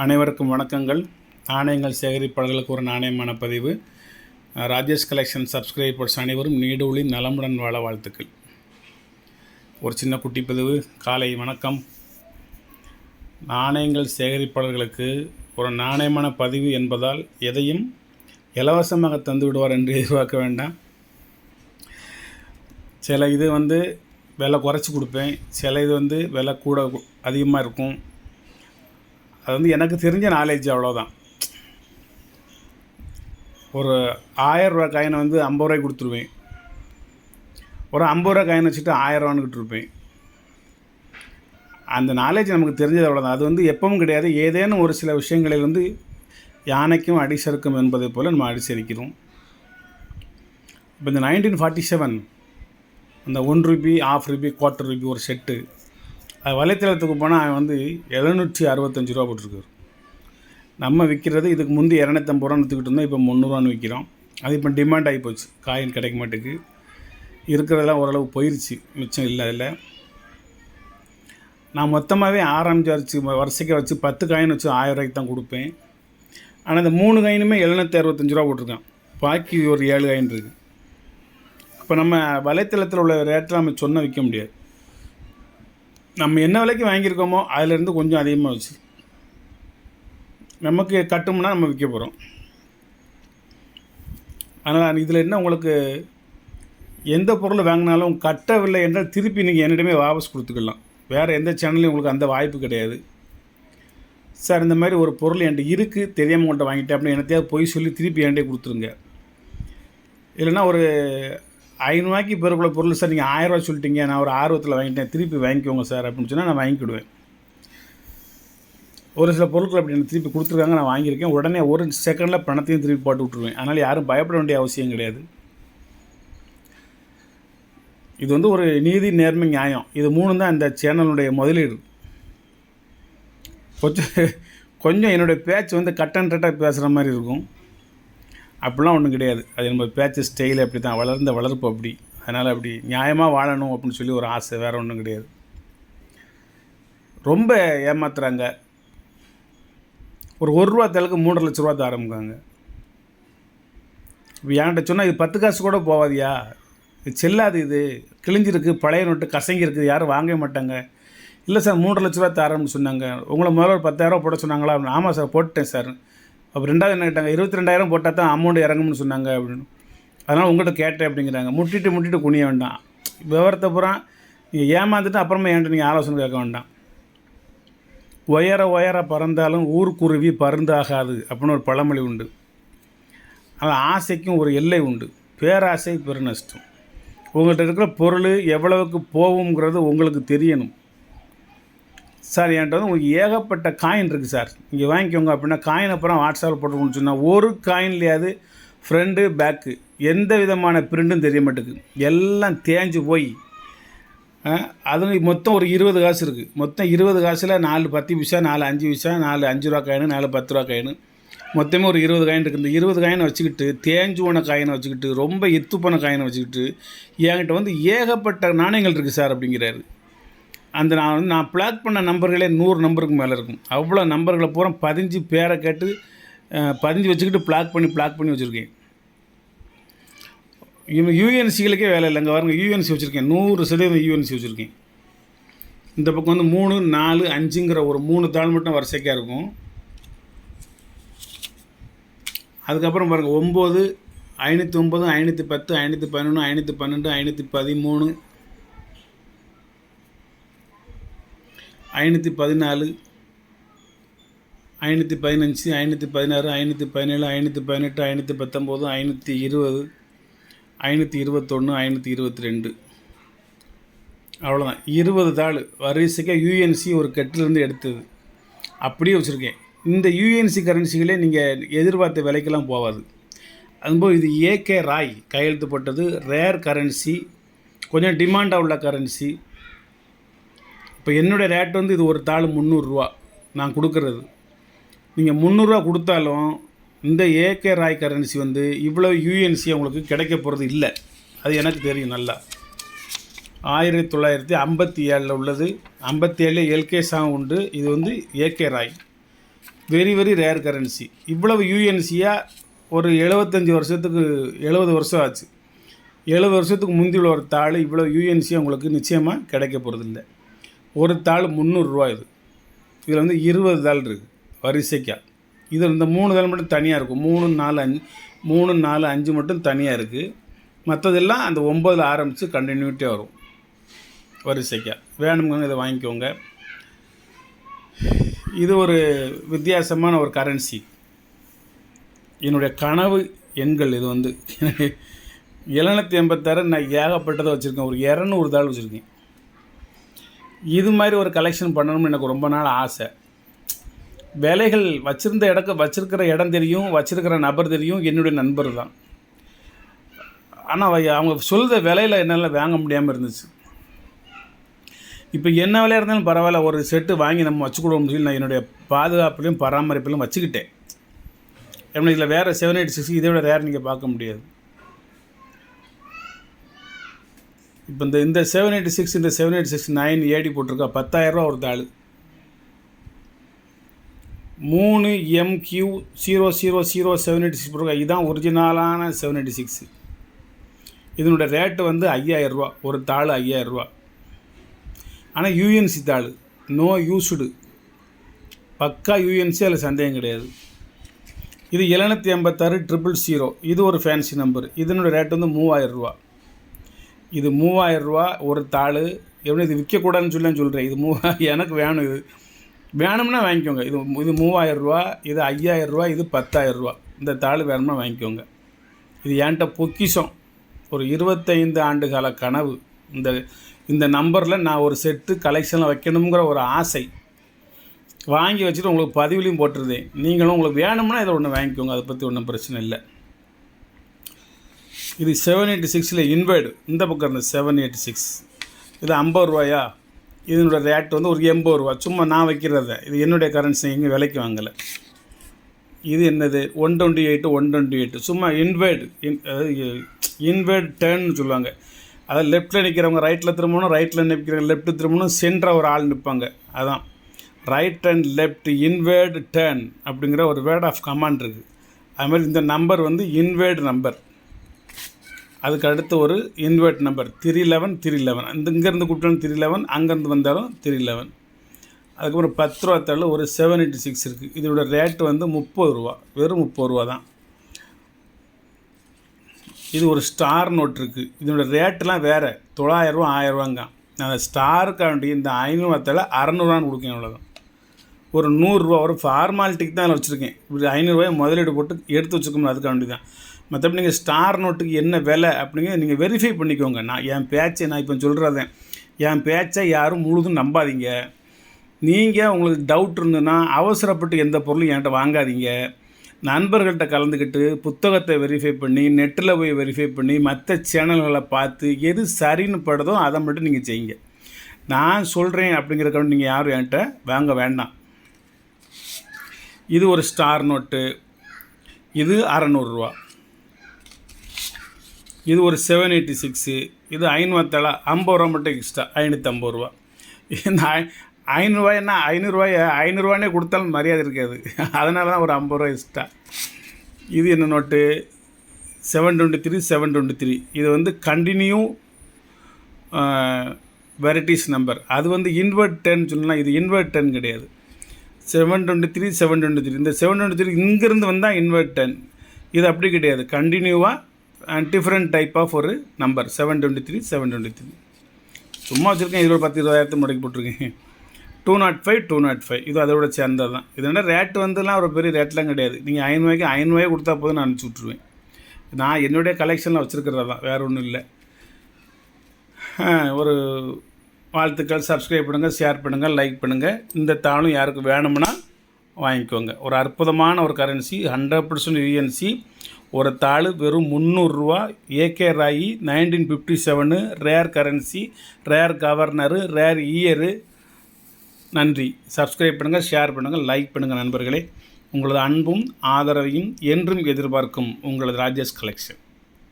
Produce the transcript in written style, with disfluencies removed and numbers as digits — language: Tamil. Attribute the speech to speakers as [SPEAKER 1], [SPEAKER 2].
[SPEAKER 1] அனைவருக்கும் வணக்கங்கள். நாணயங்கள் சேகரிப்பாளர்களுக்கு ஒரு நாணயமான பதிவு. ராஜேஷ் கலெக்ஷன் சப்ஸ்கிரைபர்ஸ் அனைவரும் நீடூழி நலமுடன் வாழ வாழ்த்துக்கள். ஒரு சின்ன குட்டி பதிவு. காலை வணக்கம். நாணயங்கள் சேகரிப்பாளர்களுக்கு ஒரு நாணயமான பதிவு என்பதால் எதையும் இலவசமாக தந்து விடுவார் என்று எதிர்பார்க்க வேண்டாம். சில இது விலை குறைச்சி கொடுப்பேன், சில இது விலை கூட அதிகமாக இருக்கும். அது எனக்கு தெரிஞ்ச நாலேஜ் அவ்வளோதான். ஒரு 1000 ரூபா காயினை 50 ரூபாய்க்கு கொடுத்துருவேன். ஒரு 50 ரூபா காயினை வச்சுட்டு 1000 ரூபான்னு இருப்பேன். அந்த நாலேஜ் நமக்கு தெரிஞ்சது அவ்வளோதான். அது எப்பவும் கிடையாது. ஏதேனும் ஒரு சில விஷயங்களில் யானைக்கும் அடிசறுக்கும் என்பதை போல் நம்ம அடிசரிக்கிறோம். இப்போ இந்த 1947 அந்த 1 ரூபி, ½ ரூபி, குவார்ட்டர் ரூபி ஒரு செட்டு, அது வலைத்தளத்துக்கு போனால் அவன் 765 ரூபா போட்டிருக்காரு. நம்ம விற்கிறது இதுக்கு முந்தி 250 ரூபான்னு விற்றுக்கிட்டு இருந்தோம். இப்போ 300 ரூபான்னு விற்கிறோம். அது இப்போ டிமாண்ட் ஆகி போச்சு. காயின் கிடைக்க மாட்டேங்குது. இருக்கிறதெல்லாம் ஓரளவு போயிடுச்சு, மிச்சம் இல்லை. அதில் நான் மொத்தமாகவே ஆரம்பிச்சு வரிசைக்கு வச்சு 10 காயின் வச்சு 1000 ரூபாய்க்கு தான் கொடுப்பேன். ஆனால் இந்த 3 காயினுமே 765 ரூபா போட்டிருக்கேன். பாக்கி ஒரு 7 காயின் இருக்குது. அப்போ நம்ம வலைத்தளத்தில் உள்ள ரேட்டில் நம்ம சொன்ன விற்க முடியாது. நம்ம என்ன விலைக்கு வாங்கியிருக்கோமோ அதிலேருந்து கொஞ்சம் அதிகமாக வச்சு நமக்கு கட்டும்னா நம்ம விற்க போகிறோம். ஆனால் இதில் என்ன, உங்களுக்கு எந்த பொருள் வாங்கினாலும் கட்டவில்லை என்றால் திருப்பி நீங்கள் என்னிடமே வாபஸ் கொடுத்துக்கலாம். வேறு எந்த சேனல்லையும் உங்களுக்கு அந்த வாய்ப்பு கிடையாது. சார் இந்த மாதிரி ஒரு பொருள் என்கிட்ட இருக்குது, தெரியாமல் உங்கள்கிட்ட வாங்கிட்டேன் அப்படின்னு என்னத்தையாவது போய் சொல்லி திருப்பி என்கிட்ட கொடுத்துருங்க. இல்லைன்னா ஒரு 500 ரூபாய்க்கு பெருக்குள்ள பொருள் சார் நீங்கள் 1000 ரூபா சொல்லிட்டீங்க, நான் ஒரு ஆர்வத்தில் வாங்கிட்டேன், திருப்பி வாங்கிக்கோங்க சார் அப்படின்னு சொன்னால் நான் வாங்கிக்கிடுவேன். ஒரு சில பொருட்கள் அப்படி எனக்கு திருப்பி கொடுத்துருக்காங்க, நான் வாங்கியிருக்கேன். உடனே ஒரு செகண்டில் பணத்தையும் திருப்பி போட்டு விட்ருவேன். அதனால் யாரும் பயப்பட வேண்டிய அவசியம் கிடையாது. இது ஒரு நீதி, நேர்மை, நியாயம். இது 3 தான் இந்த சேனலுடைய முதலீடு. கொஞ்சம் என்னுடைய பேச்சு கட்டன்றாக பேசுகிற மாதிரி இருக்கும். அப்படிலாம் ஒன்றும் கிடையாது. அது நம்ம பேச்சு ஸ்டைல் அப்படி தான், வளர்ந்த வளர்ப்பு அப்படி. அதனால் அப்படி நியாயமாக வாழணும் அப்படின்னு சொல்லி ஒரு ஆசை, வேறு ஒன்றும் கிடையாது. ரொம்ப ஏமாத்துறாங்க. ஒரு 1 ரூபா தேலுக்கு 3.5 லட்ச ரூபா தான் ஆரம்பிக்காங்க. இப்போ என்கிட்ட சொன்னால் இது 10 காசு கூட போவாதியா, இது செல்லாது, இது கிழிஞ்சிருக்கு, பழைய நோட்டு கசங்கி இருக்குது, யாரும் வாங்கவே மாட்டாங்க. இல்லை சார் 3.5 லட்ச ரூபா தரேன்னு சொன்னாங்க. உங்களை முதல்ல ஒரு 10,000 ரூபா போட சொன்னாங்களா? ஆமாம் சார் போட்டேன் சார். அப்போ 2வது என்ன கேட்டாங்க, 22,000 போட்டால் தான் அமௌண்ட் இறங்கும்னு சொன்னாங்க அப்படின்னு. அதனால் உங்கள்கிட்ட கேட்டேன் அப்படிங்கிறாங்க. முட்டிட்டு குனிய வேண்டாம். விவரத்தை பூரா நீங்கள் ஏமாந்துட்டு அப்புறமா என்கிட்ட நீங்கள் ஆலோசனை கேட்க வேண்டாம். உயர பறந்தாலும் ஊர்க்குருவி பருந்தாகாது அப்படின்னு ஒரு பழமொழி உண்டு. அதனால் ஆசைக்கும் ஒரு எல்லை உண்டு. பேராசை பெருநஷ்டம். உங்கள்கிட்ட இருக்கிற பொருள் எவ்வளவுக்கு போகுங்கிறது உங்களுக்கு தெரியணும். சார் என்கிட்ட உங்களுக்கு ஏகப்பட்ட காயின் இருக்குது சார், இங்கே வாங்கிக்கோங்க அப்படின்னா காயின் அப்புறம் வாட்ஸ்அப்பில் போட்டுக்கணும்னு சொன்னால் ஒரு காயின்லையாவது ஃப்ரண்ட்டு பேக்கு எந்த விதமான பிரிண்ட்டும் தெரிய மாட்டேங்குது. எல்லாம் தேஞ்சு போய் அது மொத்தம் ஒரு 20 காசு இருக்குது. மொத்தம் 20 காசில் 4 10 பைசா, 4 5 பைசா, 4 5 ரூபா காயின், 4 10 ரூபா காயின், மொத்தமே ஒரு 20 காயின் இருக்குது. இந்த 20 காயினை வச்சுக்கிட்டு, தேஞ்சு போன காயினை வச்சுக்கிட்டு, ரொம்ப எத்து போன காயினை வச்சுக்கிட்டு என்கிட்ட ஏகப்பட்ட நாணயங்கள் இருக்குது சார் அப்படிங்கிறாரு. அந்த நான் பிளாக் பண்ண நம்பர்களே 100 நம்பருக்கு மேலே இருக்கும். அவ்வளோ நம்பர்களை பூரா 15 பேரை கேட்டு 15 வச்சுக்கிட்டு பிளாக் பண்ணி வச்சுருக்கேன். யூஎன்சிகளுக்கே வேலை இல்லைங்க. பாருங்க, யூஎன்சி வச்சுருக்கேன். 100% யூஎன்சி வச்சுருக்கேன். இந்த பக்கம் 3, 4, 5ங்கிற ஒரு 3 தாள் மட்டும் வரிசைக்காக இருக்கும். அதுக்கப்புறம் பாருங்கள் 9, 509, 510, 511, 512, 513, 514, 515, 516, 517, 518, 519, 520, 521, 522. அவ்வளோதான். 20 தாள் வரிசைக்காக யூஎன்சி ஒரு கட்டிலேருந்து எடுத்தது அப்படியே வச்சுருக்கேன். இந்த யூஎன்சி கரன்சிகளே நீங்கள் எதிர்பார்த்த விலைக்கெல்லாம் போகாது. அதுபோல் இது ஏகே ராய் கையெழுத்து போட்டது. ரேர் கரன்சி, கொஞ்சம் டிமாண்டாக உள்ள கரன்சி. இப்போ என்னுடைய ரேட் இது ஒரு தாள் 300 ரூபா நான் கொடுக்குறது. நீங்கள் 300 ரூபா கொடுத்தாலும் இந்த ஏகே ராய் கரன்சி இவ்வளோ யூஎன்சி உங்களுக்கு கிடைக்க போகிறது இல்லை. அது எனக்கு தெரியும் நல்லா. 1957 உள்ளது. 57 எல்கே சாங் உண்டு. இது ஏகே ராய். Very very rare currency. இவ்வளவு யூஎன்சியாக ஒரு 75 வருஷத்துக்கு 70 வருஷம் ஆச்சு. 70 வருஷத்துக்கு முந்தி உள்ள ஒரு தாள் இவ்வளோ யூஎன்சியாக உங்களுக்கு நிச்சயமாக கிடைக்க போகிறதில்ல. ஒரு தாள் 300 ரூபா. இதில் வந்து 20 தாள் இருக்குது வரிசைக்காக. இதில் இந்த 3 தாள் மட்டும் தனியாக இருக்கும். 3, 4, 5 மட்டும் தனியாக இருக்குது. மற்றதெல்லாம் அந்த 9 ஆரம்பித்து கண்டினியூட்டியாக வரும் வரிசைக்காக. வேணுங்க இதை வாங்கிக்கோங்க. இது ஒரு வித்தியாசமான ஒரு கரன்சி. என்னுடைய கனவு எண்கள் இது வந்து 786. நான் ஏகப்பட்டதை வச்சுருக்கேன். ஒரு 200 தாள் வச்சுருக்கேன். இது மாதிரி ஒரு கலெக்ஷன் பண்ணணும்னு எனக்கு ரொம்ப நாள் ஆசை. விலைகள் வச்சுருக்கிற இடம் தெரியும், வச்சுருக்கிற நபர் தெரியும், என்னுடைய நண்பர் தான். ஆனால் அவங்க சொல்கிற விலையில் என்னால் வாங்க முடியாமல் இருந்துச்சு. இப்போ என்ன விலையாக இருந்தாலும் பரவாயில்ல, ஒரு செட்டு வாங்கி நம்ம வச்சுக்கிடுவோம் சொல்லி நான் என்னுடைய பாதுகாப்புலையும் பராமரிப்பிலும் வச்சுக்கிட்டேன். ஏன்னா இதில் வேறு 786 இதை விட ரேர் நீங்கள் பார்க்க முடியாது. இப்போ இந்த 786 இந்த 786 9 போட்டிருக்கா 10,000 ரூபா ஒரு தாள். 3MQ000 போட்டிருக்கா. இதுதான் ஒரிஜினலான 786. இதனுடைய ரேட்டு வந்து 5,000 ரூபா. ஒரு தாள் 5,000 ரூபா. ஆனால் யூஎன்சி தாள், நோ யூஸ்டு, பக்கா யூஎன்சி, அதில் சந்தேகம் கிடையாது. இது 786 இது ஒரு ஃபேன்சி நம்பர். இதனுடைய ரேட் வந்து 3,000 ரூபா. இது 3,000 ரூபா ஒரு தாள். எப்படி இது விற்கக்கூடாதுன்னு சொல்கிறேன். இது எனக்கு வேணும். இது வேணும்னா வாங்கிக்கோங்க. இது 3,000 ரூபா, இது 5,000 ரூபா, இது 10,000 ரூபா. இந்த தாள் வேணும்னா வாங்கிக்கோங்க. இது என்கிட்ட பொக்கிஷம். ஒரு 25 ஆண்டு கால கனவு. இந்த நம்பரில் நான் ஒரு செட்டு கலெக்ஷனில் வைக்கணுங்கிற ஒரு ஆசை. வாங்கி வச்சுட்டு உங்களுக்கு பதிவுலையும் போட்டுருதேன். நீங்களும் உங்களுக்கு வேணும்னா இதை ஒன்று வாங்கிக்கோங்க. அதை பற்றி ஒன்றும் பிரச்சனை இல்லை. இது 786 இன்வேர்டு. இந்த பக்கம் இருந்த 786 இது 50 ரூபாயா. இதனோட ரேட் வந்து ஒரு 80 ரூபா. சும்மா நான் வைக்கிறத. இது என்னுடைய கரன்சி, எங்கே விலைக்கு வாங்கலை. இது என்னது 128 சும்மா இன்வேர்டு டேர்ன்னு சொல்லுவாங்க. அதாவது லெஃப்ட்டில் நிற்கிறவங்க ரைட்டில் திரும்பணும், ரைட்டில் நிற்கிறவங்க லெஃப்ட்டு திரும்பணும், சென்டராக ஒரு ஆள் நிற்பாங்க. அதான் right and left inward turn அப்படிங்கிற ஒரு வேர்ட் ஆஃப் கமாண்ட் இருக்குது. அதுமாதிரி இந்த நம்பர் வந்து இன்வேர்டு நம்பர். அதுக்கு அடுத்து ஒரு இன்வேர்ட் நம்பர் 311. இங்கேருந்து கூப்பிட்டாலும் 311, அங்கேருந்து வந்தாலும் 311. அதுக்கப்புறம் 10 ரூபா தாள் ஒரு 786 இருக்குது. இதோட ரேட்டு வந்து 30 ரூபா. வெறும் 30 ரூபா தான். இது ஒரு ஸ்டார் நோட் இருக்குது. இதோட ரேட்டெலாம் வேறு. 900 ரூபா 1000 ரூபாங்க. அந்த ஸ்டாருக்காண்டி இந்த 500 ரூபா தாள் 600 கொடுக்கேன். அவ்வளோதான். ஒரு 100 ரூபா ஒரு ஃபார்மாலிட்டிக்கு தான் அதில் வச்சுருக்கேன். இப்படி 500 ரூபாயை முதலீடு போட்டு எடுத்து வச்சுக்கணும். அதுக்காண்டி தான். மற்றபடி நீங்கள் ஸ்டார் நோட்டுக்கு என்ன விலை அப்படிங்கிறத நீங்கள் வெரிஃபை பண்ணிக்கோங்க. நான் இப்போ சொல்கிறதேன். என் பேச்சை யாரும் முழுதும் நம்பாதீங்க. நீங்கள் உங்களுக்கு டவுட் இருந்ததுன்னா அவசரப்பட்டு எந்த பொருளும் என்கிட்ட வாங்காதீங்க. நண்பர்கள்ட்ட கலந்துக்கிட்டு புத்தகத்தை வெரிஃபை பண்ணி, நெட்டில் போய் வெரிஃபை பண்ணி, மற்ற சேனல்களை பார்த்து எது சரின்னு படுதோ அதை மட்டும் நீங்கள் செய்யுங்க. நான் சொல்கிறேன் அப்படிங்கிறக்காக நீங்கள் யாரும் என்கிட்ட வாங்க வேண்டாம். இது ஒரு ஸ்டார் நோட்டு. இது 600 ரூபா. இது ஒரு 786. இது 500 தாளா 50 ரூபா மட்டும் எக்ஸ்ட்ரா 550 ரூபா. இந்த 500 ரூபாய்னா 500 ரூபானே கொடுத்தாலும் மரியாதை இருக்காது. அதனால தான் ஒரு 50 ரூபா எக்ஸ்ட்ரா. இது என்ன நோட்டு 723. இது வந்து கண்டினியூ வெரைட்டிஸ் நம்பர். அது வந்து இன்வெர்ட் 10 சொல்லலாம். இது இன்வெர்ட் 10 கிடையாது. 723. இந்த 723 இங்கேருந்து வந்தால் இன்வெர்ட் 10. இது அப்படி கிடையாது. கண்டினியூவாக டிஃப்ரெண்ட் டைப் ஆஃப் ஒரு நம்பர் 723. சும்மா வச்சுருக்கேன். இதில் 10,000-20,000 முடக்கி போட்டிருக்கேன். 205. இது அதோட சேர்ந்தது தான். இதோட ரேட்டு வந்துலாம் ஒரு பெரிய ரேட்லாம் கிடையாது. நீங்கள் 500 ரூபாய்க்கு கொடுத்தா போதும், நான் அனுப்பிச்சி விட்ருவேன். நான் என்னுடைய கலெக்ஷனில் வச்சுருக்கிறது தான், வேறு ஒன்றும் இல்லை. ஒரு வாழ்த்துக்கள். சப்ஸ்கிரைப் பண்ணுங்கள், ஷேர் பண்ணுங்கள், லைக் பண்ணுங்கள். இந்த தாளும் யாருக்கு வேணும்னா வாங்கிக்கோங்க. ஒரு அற்புதமான ஒரு கரன்சி, 100% யூஎன்சி. ஒரு தாள் வெறும் 300 ரூபா. A K Roy 1957 rare currency, rare governor, rare year. நன்றி. சப்ஸ்கிரைப் பண்ணுங்கள், ஷேர் பண்ணுங்கள், லைக் பண்ணுங்கள் நண்பர்களே. உங்களது அன்பும் ஆதரவையும் என்றும் எதிர்பார்க்கும் உங்களது ராஜேஷ் கலெக்ஷன்.